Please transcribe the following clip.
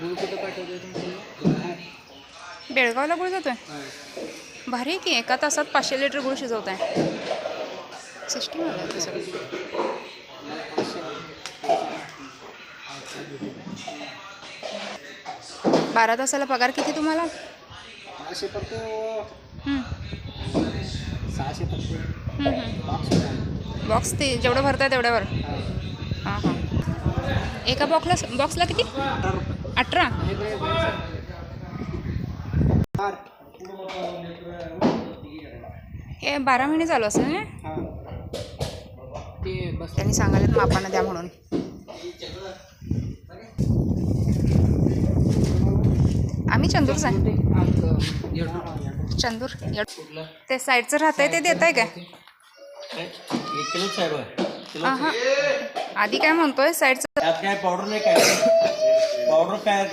गुळ कुठं पाठवतोय तुम्ही? बेळगावला गुळ जातोय. भारी आहे की, एका तासात 500 लिटर गुळ शिजवत आहे. सिस्टीम आहे ते सगळं. 12 तासाला पगार किती तुम्हाला? 600 पडतो. हं. 600 पडतो. बॉक्स ते जेवढं भरताय तेवढ्यावर. हां हां. एका बॉक्सला किती? 18. हे 12 महिने चालू असेल ना? ते बस त्यांनी सांगायला मापानं द्या म्हणून. आम्ही चंदूरच आहे. चंदूर ते साईडचं राहत आहे ते देत आहे काय? हां आधी काय म्हणतोय साईडचं? काय पावडर नाही, काय पावडर काय